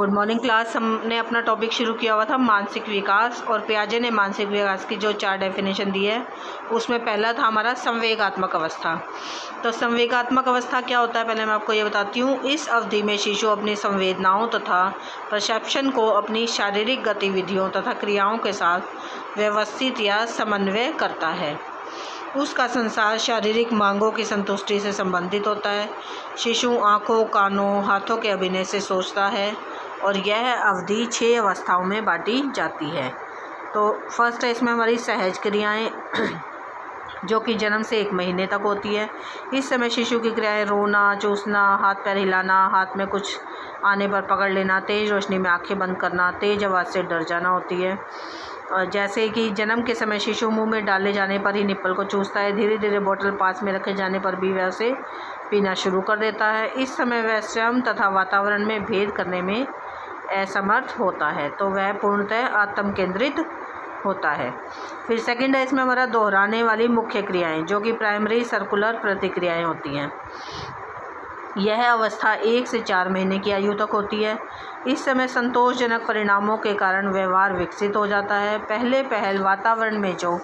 Good morning class. हमने अपना topic शुरू किया हुआ था मानसिक विकास, और पियाजे ने मानसिक विकास की जो 4 डेफिनेशन दी है उसमें पहला था हमारा संवेगात्मक अवस्था। तो संवेगात्मक अवस्था क्या होता है पहले मैं आपको ये बताती हूँ। इस अवधि में शिशु अपनी संवेदनाओं तथा परसेप्शन को अपनी शारीरिक गतिविधियों तथा क्रियाओं के साथ व्यवस्थित या समन्वय करता है। उसका संसार शारीरिक मांगों की संतुष्टि से संबंधित होता है। शिशु आँखों, कानों, हाथों के अभिनय से सोचता है, और यह अवधि 6 अवस्थाओं में बांटी जाती है। तो फर्स्ट है इसमें हमारी सहज क्रियाएं जो कि जन्म से 1 महीने तक होती है। इस समय शिशु की क्रियाएं रोना, चूसना, हाथ पैर हिलाना, हाथ में कुछ आने पर पकड़ लेना, तेज़ रोशनी में आंखें बंद करना, तेज़ आवाज़ से डर जाना होती है। और जैसे कि जन्म के समय शिशु मुंह में डाले जाने पर ही निप्पल को चूसता है। धीरे धीरे बोतल पास में रखे जाने पर भी वह उसे पीना शुरू कर देता है। इस समय वह स्वयं तथा वातावरण में भेद करने में असमर्थ होता है, तो वह पूर्णतः आत्म केंद्रित होता है। फिर सेकंड है इसमें हमारा दोहराने वाली मुख्य क्रियाएं जो कि प्राइमरी सर्कुलर प्रतिक्रियाएं होती हैं। यह अवस्था 1 से 4 महीने की आयु तक होती है। इस समय संतोषजनक परिणामों के कारण व्यवहार विकसित हो जाता है। पहले पहल वातावरण में जो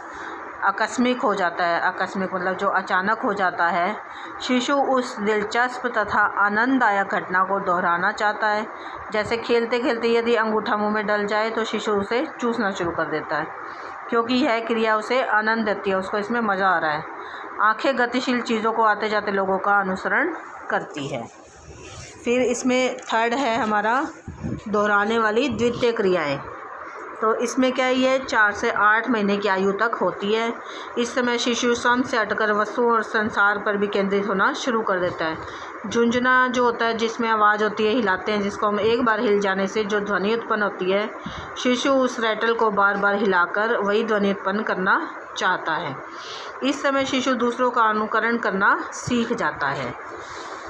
आकस्मिक हो जाता है, आकस्मिक मतलब जो अचानक हो जाता है, शिशु उस दिलचस्प तथा आनंददायक घटना को दोहराना चाहता है। जैसे खेलते खेलते यदि अंगूठा मुंह में डल जाए तो शिशु उसे चूसना शुरू कर देता है, क्योंकि यह क्रिया उसे आनंद देती है, उसको इसमें मज़ा आ रहा है। आंखें गतिशील चीज़ों को आते जाते लोगों का अनुसरण करती है। फिर इसमें थर्ड है हमारा दोहराने वाली द्वितीय क्रियाएं। तो इसमें क्या है, ये 4 से 8 महीने की आयु तक होती है। इस समय शिशु स्वयं से हटकर वस्तुओं और संसार पर भी केंद्रित होना शुरू कर देता है। झुंझुना जो होता है, जिसमें आवाज़ होती है, हिलाते हैं, जिसको हम एक बार हिल जाने से जो ध्वनि उत्पन्न होती है, शिशु उस रैटल को बार बार हिलाकर वही ध्वनि उत्पन्न करना चाहता है। इस समय शिशु दूसरों का अनुकरण करना सीख जाता है।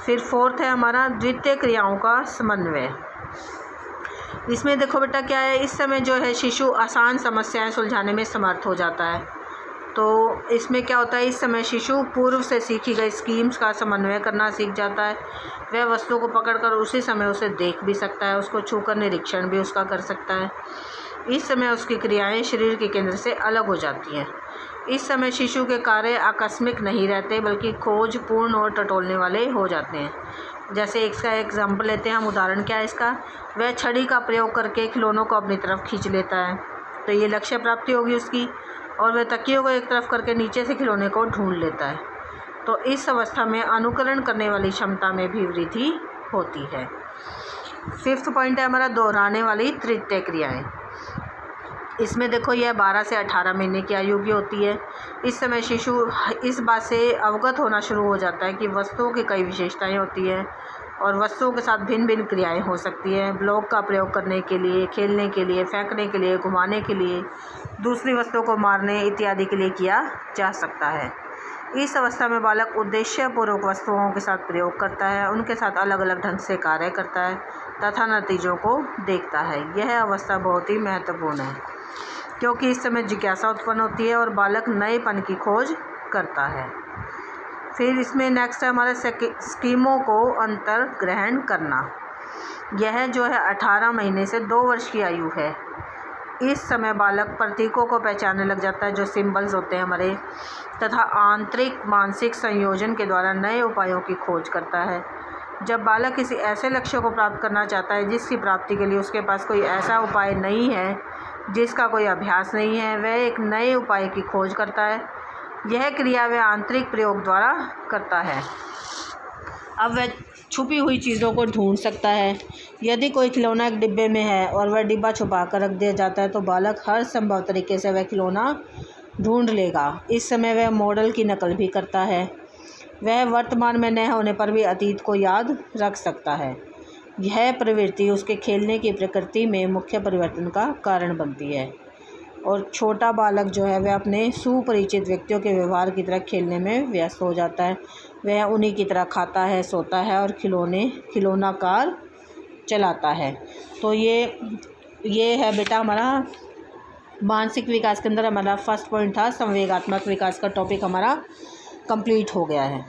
फिर फोर्थ है हमारा द्वितीय क्रियाओं का समन्वय। इसमें देखो बेटा क्या है, इस समय जो है शिशु आसान समस्याएं सुलझाने में समर्थ हो जाता है। तो इसमें क्या होता है, इस समय शिशु पूर्व से सीखी गई स्कीम्स का समन्वय करना सीख जाता है। वह वस्तु को पकड़कर उसी समय उसे देख भी सकता है, उसको छूकर निरीक्षण भी उसका कर सकता है। इस समय उसकी क्रियाएं शरीर के केंद्र से अलग हो जाती हैं। इस समय शिशु के कार्य आकस्मिक नहीं रहते, बल्कि खोजपूर्ण और टटोलने वाले हो जाते हैं। जैसे इसका एग्जाम्पल लेते हैं हम, उदाहरण क्या है इसका, वह छड़ी का प्रयोग करके खिलौनों को अपनी तरफ खींच लेता है, तो ये लक्ष्य प्राप्ति होगी उसकी। और वह तकियों को एक तरफ करके नीचे से खिलौने को ढूंढ लेता है। तो इस अवस्था में अनुकरण करने वाली क्षमता में भी वृद्धि होती है। 5th पॉइंट है हमारा दोहराने वाली तृतीय क्रियाएं। इसमें देखो यह 12 से 18 महीने की आयु की होती है। इस समय शिशु इस बात से अवगत होना शुरू हो जाता है कि वस्तुओं की कई विशेषताएं होती है और वस्तुओं के साथ भिन्न भिन्न क्रियाएं हो सकती हैं। ब्लॉक का प्रयोग करने के लिए, खेलने के लिए, फेंकने के लिए, घुमाने के लिए, दूसरी वस्तुओं को मारने इत्यादि के लिए किया जा सकता है। इस अवस्था में बालक उद्देश्यपूर्वक वस्तुओं के साथ प्रयोग करता है, उनके साथ अलग अलग ढंग से कार्य करता है तथा नतीजों को देखता है। यह अवस्था बहुत ही महत्वपूर्ण है, क्योंकि इस समय जिज्ञासा उत्पन्न होती है और बालक नएपन की खोज करता है। फिर इसमें नेक्स्ट है हमारे स्कीमों को अंतर्ग्रहण करना। यह जो है 18 महीने से 2 वर्ष की आयु है। इस समय बालक प्रतीकों को पहचानने लग जाता है, जो सिंबल्स होते हैं हमारे, तथा आंतरिक मानसिक संयोजन के द्वारा नए उपायों की खोज करता है। जब बालक किसी ऐसे लक्ष्य को प्राप्त करना चाहता है जिसकी प्राप्ति के लिए उसके पास कोई ऐसा उपाय नहीं है, जिसका कोई अभ्यास नहीं है, वह एक नए उपाय की खोज करता है। यह क्रिया वह आंतरिक प्रयोग द्वारा करता है। अब वह छुपी हुई चीज़ों को ढूंढ सकता है। यदि कोई खिलौना एक डिब्बे में है और वह डिब्बा छुपा कर रख दिया जाता है, तो बालक हर संभव तरीके से वह खिलौना ढूंढ लेगा। इस समय वह मॉडल की नकल भी करता है। वह वर्तमान में न होने पर भी अतीत को याद रख सकता है। यह प्रवृत्ति उसके खेलने की प्रकृति में मुख्य परिवर्तन का कारण बनती है। और छोटा बालक जो है वह अपने सुपरिचित व्यक्तियों के व्यवहार की तरह खेलने में व्यस्त हो जाता है। वह उन्हीं की तरह खाता है, सोता है और खिलौना कार चलाता है। तो ये है बेटा हमारा मानसिक विकास के अंदर हमारा फर्स्ट पॉइंट था। संवेगात्मक विकास का टॉपिक हमारा कंप्लीट हो गया है।